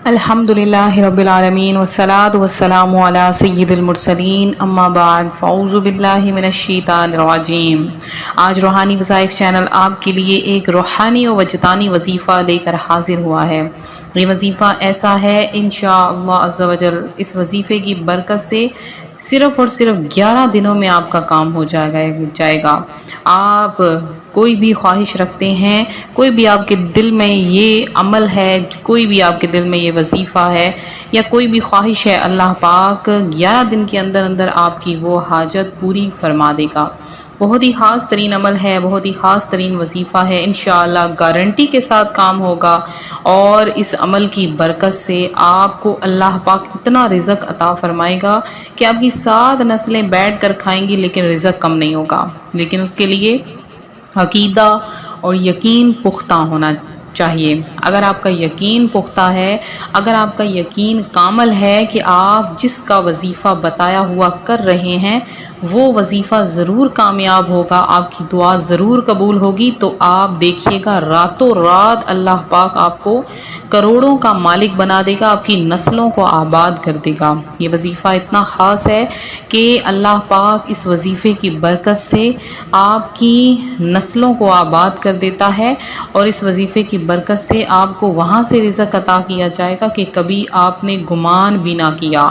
الحمدللہ رب العالمین والصلاة والسلام علی سید المرسلین اما بعد فاعوذ باللہ من الشیطان الرجیم۔ آج روحانی وظائف چینل آپ کے لیے ایک روحانی و وجدانی وظیفہ لے کر حاضر ہوا ہے۔ یہ وظیفہ ایسا ہے انشاءاللہ عز و جل اس وظیفے کی برکت سے صرف اور صرف 11 دنوں میں آپ کا کام ہو جائے گا۔ آپ کوئی بھی خواہش رکھتے ہیں، کوئی بھی آپ کے دل میں یہ عمل ہے، کوئی بھی آپ کے دل میں یہ وظیفہ ہے یا کوئی بھی خواہش ہے، اللہ پاک 11 دن کے اندر اندر آپ کی وہ حاجت پوری فرما دے گا۔ بہت ہی خاص ترین عمل ہے، بہت ہی خاص ترین وظیفہ ہے، انشاءاللہ گارنٹی کے ساتھ کام ہوگا، اور اس عمل کی برکت سے آپ کو اللہ پاک اتنا رزق عطا فرمائے گا کہ آپ کی 7 نسلیں بیٹھ کر کھائیں گی لیکن رزق کم نہیں ہوگا۔ لیکن اس کے لیے عقیدہ اور یقین پختہ ہونا چاہیے۔ اگر آپ کا یقین پختہ ہے، اگر آپ کا یقین کامل ہے کہ آپ جس کا وظیفہ بتایا ہوا کر رہے ہیں وہ وظیفہ ضرور کامیاب ہوگا، آپ کی دعا ضرور قبول ہوگی، تو آپ دیکھیے گا راتوں رات اللہ پاک آپ کو کروڑوں کا مالک بنا دے گا، آپ کی نسلوں کو آباد کر دے گا۔ یہ وظیفہ اتنا خاص ہے کہ اللہ پاک اس وظیفے کی برکت سے آپ کی نسلوں کو آباد کر دیتا ہے، اور اس وظیفے کی برکت سے آپ کو وہاں سے رزق عطا کیا جائے گا کہ کبھی آپ نے گمان بھی نہ کیا۔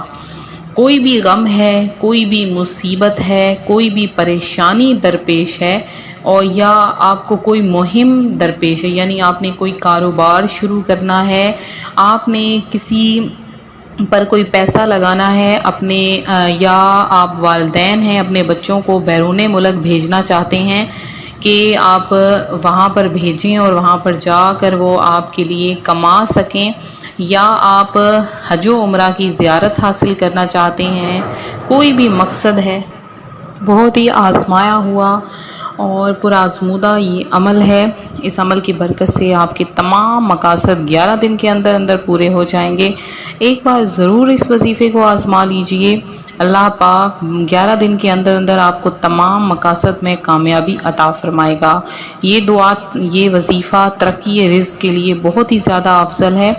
کوئی بھی غم ہے، کوئی بھی مصیبت ہے، کوئی بھی پریشانی درپیش ہے، اور یا آپ کو کوئی مہم درپیش ہے، یعنی آپ نے کوئی کاروبار شروع کرنا ہے، آپ نے کسی پر کوئی پیسہ لگانا ہے اپنے، یا آپ والدین ہیں اپنے بچوں کو بیرون ملک بھیجنا چاہتے ہیں کہ آپ وہاں پر بھیجیں اور وہاں پر جا کر وہ آپ کے لیے کما سکیں، یا آپ حج و عمرہ کی زیارت حاصل کرنا چاہتے ہیں، کوئی بھی مقصد ہے، بہت ہی آزمایا ہوا اور پرآزمودہ یہ عمل ہے۔ اس عمل کی برکت سے آپ کے تمام مقاصد 11 دن کے اندر اندر پورے ہو جائیں گے۔ ایک بار ضرور اس وظیفے کو آزما لیجئے، اللہ پاک 11 دن کے اندر اندر آپ کو تمام مقاصد میں کامیابی عطا فرمائے گا۔ یہ دعا، یہ وظیفہ ترقی رزق کے لیے بہت ہی زیادہ افضل ہے،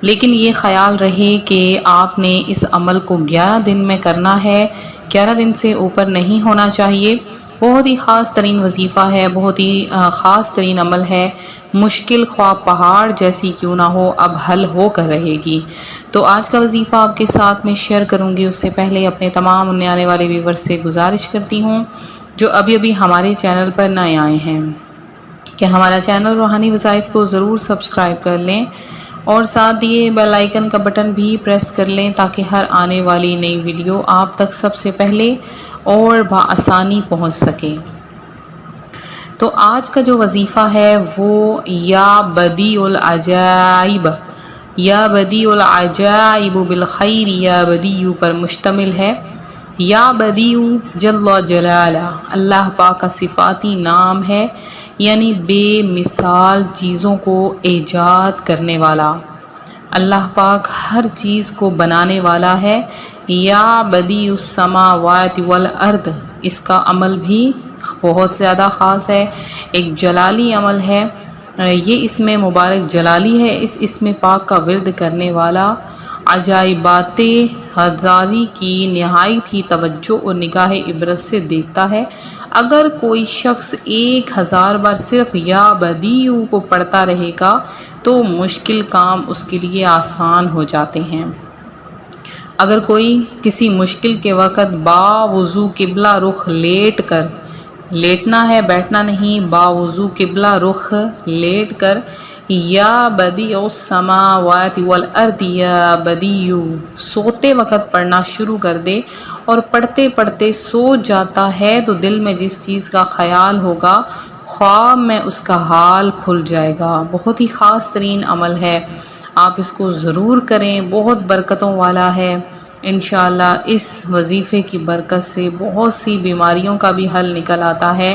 لیکن یہ خیال رہے کہ آپ نے اس عمل کو 11 دن میں کرنا ہے، 11 دن سے اوپر نہیں ہونا چاہیے۔ بہت ہی خاص ترین وظیفہ ہے، بہت ہی خاص ترین عمل ہے، مشکل خواہ پہاڑ جیسی کیوں نہ ہو اب حل ہو کر رہے گی۔ تو آج کا وظیفہ آپ کے ساتھ میں شیئر کروں گی، اس سے پہلے اپنے تمام اننے آنے والے ویورز سے گزارش کرتی ہوں جو ابھی ابھی ہمارے چینل پر نئے آئے ہیں کہ ہمارا چینل روحانی وظائف کو ضرور سبسکرائب کر لیں، اور ساتھ یہ بیل آئیکن کا بٹن بھی پریس کر لیں تاکہ ہر آنے والی نئی ویڈیو آپ تک سب سے پہلے اور بآسانی پہنچ سکے۔ تو آج کا جو وظیفہ ہے وہ یا بدیع العجائب، یا بدیع العجائب بالخیر یا بدیع پر مشتمل ہے۔ یا بدیع جل جلالہ اللہ پاک کا صفاتی نام ہے، یعنی بے مثال چیزوں کو ایجاد کرنے والا۔ اللہ پاک ہر چیز کو بنانے والا ہے۔ یا بدیع السماوات والارض، اس کا عمل بھی بہت زیادہ خاص ہے، ایک جلالی عمل ہے، یہ اسم مبارک جلالی ہے، اس اسم پاک کا ورد کرنے والا عجائبات ہزاری کی نہایت ہی توجہ اور نگاہ عبرت سے دیکھتا ہے۔ اگر کوئی شخص 1000 بار صرف یا بدیع کو پڑھتا رہے گا تو مشکل کام اس کے لیے آسان ہو جاتے ہیں۔ اگر کوئی کسی مشکل کے وقت باوضو قبلہ رخ لیٹ کر، لیٹنا ہے بیٹھنا نہیں، باوضو قبلہ رخ لیٹ کر یا بدیع السماوات والارض یا بدیع سوتے وقت پڑھنا شروع کر دے اور پڑھتے پڑھتے سو جاتا ہے تو دل میں جس چیز کا خیال ہوگا خواب میں اس کا حال کھل جائے گا۔ بہت ہی خاص ترین عمل ہے، آپ اس کو ضرور کریں، بہت برکتوں والا ہے۔ انشاءاللہ اس وظیفے کی برکت سے بہت سی بیماریوں کا بھی حل نکل آتا ہے۔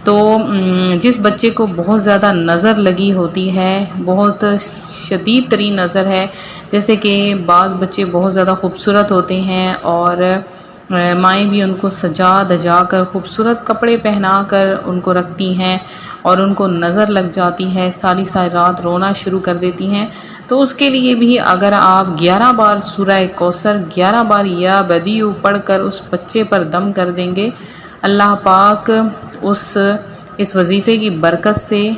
تو جس بچے کو بہت زیادہ نظر لگی ہوتی ہے، بہت شدید ترین نظر ہے، جیسے کہ بعض بچے بہت زیادہ خوبصورت ہوتے ہیں اور مائیں بھی ان کو سجا دجا کر خوبصورت کپڑے پہنا کر ان کو رکھتی ہیں اور ان کو نظر لگ جاتی ہے، ساری ساری رات رونا شروع کر دیتی ہیں، تو اس کے لیے بھی اگر آپ 11 بار سورہ کوثر 11 بار یا بدیو پڑھ کر اس بچے پر دم کر دیں گے، اللہ پاک اس وظیفے کی برکت سے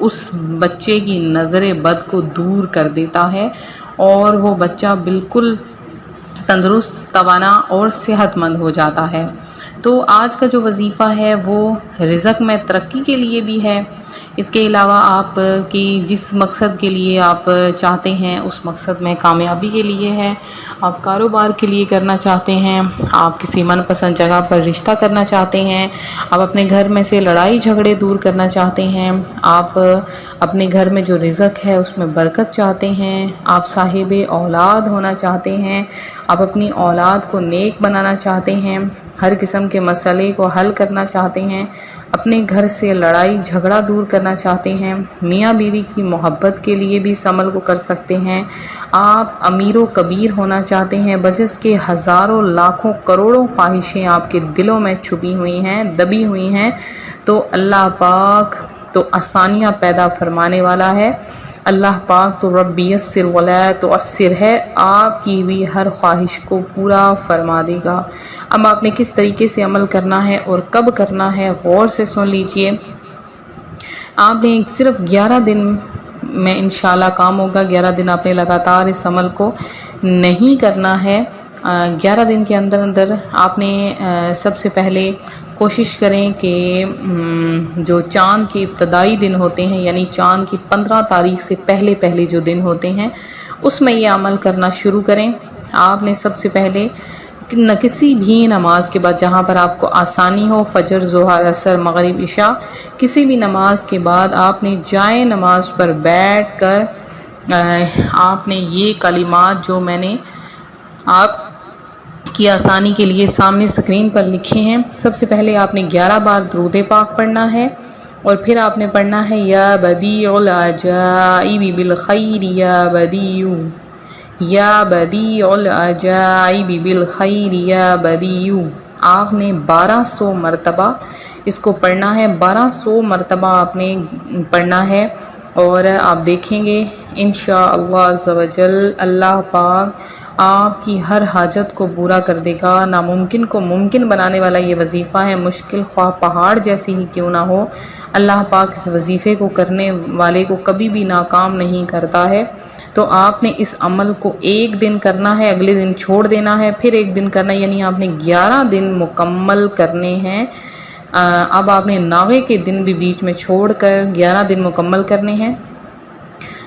اس بچے کی نظر بد کو دور کر دیتا ہے اور وہ بچہ بالکل تندرست، توانا اور صحت مند ہو جاتا ہے۔ تو آج کا جو وظیفہ ہے وہ رزق میں ترقی کے لیے بھی ہے، اس کے علاوہ آپ کی جس مقصد کے لیے آپ چاہتے ہیں اس مقصد میں کامیابی کے لیے ہے، آپ کاروبار کے لیے کرنا چاہتے ہیں، آپ کسی من پسند جگہ پر رشتہ کرنا چاہتے ہیں، آپ اپنے گھر میں سے لڑائی جھگڑے دور کرنا چاہتے ہیں، آپ اپنے گھر میں جو رزق ہے اس میں برکت چاہتے ہیں، آپ صاحب اولاد ہونا چاہتے ہیں، آپ اپنی اولاد کو نیک بنانا چاہتے ہیں، ہر قسم کے مسئلے کو حل کرنا چاہتے ہیں، اپنے گھر سے لڑائی جھگڑا دور کرنا چاہتے ہیں، میاں بیوی کی محبت کے لیے بھی اس عمل کو کر سکتے ہیں، آپ امیر و کبیر ہونا چاہتے ہیں، بجس کے ہزاروں لاکھوں کروڑوں خواہشیں آپ کے دلوں میں چھپی ہوئی ہیں، دبی ہوئی ہیں، تو اللہ پاک تو آسانیاں پیدا فرمانے والا ہے، اللہ پاک تو رب یسر ولا تعسر ہے، آپ کی بھی ہر خواہش کو پورا فرما دے گا۔ اب آپ نے کس طریقے سے عمل کرنا ہے اور کب کرنا ہے غور سے سن لیجئے۔ آپ نے صرف 11 دن میں انشاءاللہ کام ہوگا، 11 دن آپ نے لگاتار اس عمل کو نہیں کرنا ہے۔ 11 دن کے اندر اندر آپ نے سب سے پہلے کوشش کریں کہ جو چاند کے ابتدائی دن ہوتے ہیں، یعنی چاند کی 15 تاریخ سے پہلے جو دن ہوتے ہیں اس میں یہ عمل کرنا شروع کریں۔ آپ نے سب سے پہلے کسی بھی نماز کے بعد جہاں پر آپ کو آسانی ہو، فجر، ظہر، عصر، مغرب، عشاء، کسی بھی نماز کے بعد آپ نے جائے نماز پر بیٹھ کر آپ نے یہ کلمات جو میں نے آپ کی آسانی کے لیے سامنے اسکرین پر لکھے ہیں، سب سے پہلے آپ نے 11 بار درود پاک پڑھنا ہے اور پھر آپ نے پڑھنا ہے یا بدیع العجائب بالخیر یا بدیع، یا بدیع العجائب بالخیر یا بدیع، آپ نے 1200 مرتبہ اس کو پڑھنا ہے، 1200 مرتبہ آپ نے پڑھنا ہے، اور آپ دیکھیں گے انشاءاللہ عز و جل اللہ پاک آپ کی ہر حاجت کو پورا کر دے گا۔ ناممکن کو ممکن بنانے والا یہ وظیفہ ہے، مشکل خواہ پہاڑ جیسی ہی کیوں نہ ہو، اللہ پاک اس وظیفے کو کرنے والے کو کبھی بھی ناکام نہیں کرتا ہے۔ تو آپ نے اس عمل کو ایک دن کرنا ہے، اگلے دن چھوڑ دینا ہے، پھر ایک دن کرنا ہے، یعنی آپ نے 11 دن مکمل کرنے ہیں۔ اب آپ نے ناوے کے دن بھی بیچ میں چھوڑ کر 11 دن مکمل کرنے ہیں۔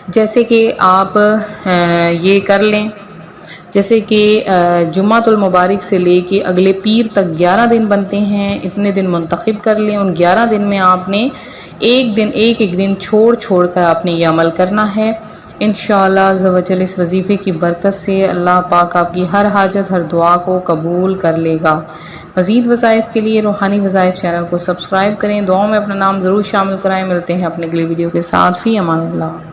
جیسے کہ آپ یہ کر لیں، جیسے کہ جمعۃ المبارک سے لے کے اگلے پیر تک 11 دن بنتے ہیں، اتنے دن منتخب کر لیں، ان 11 دن میں آپ نے ایک دن چھوڑ کر آپ نے یہ عمل کرنا ہے۔ انشاءاللہ عز و جل اس وظیفے کی برکت سے اللہ پاک آپ کی ہر حاجت، ہر دعا کو قبول کر لے گا۔ مزید وظائف کے لیے روحانی وظائف چینل کو سبسکرائب کریں، دعاؤں میں اپنا نام ضرور شامل کرائیں۔ ملتے ہیں اپنے اگلی ویڈیو کے ساتھ، فی امان اللہ۔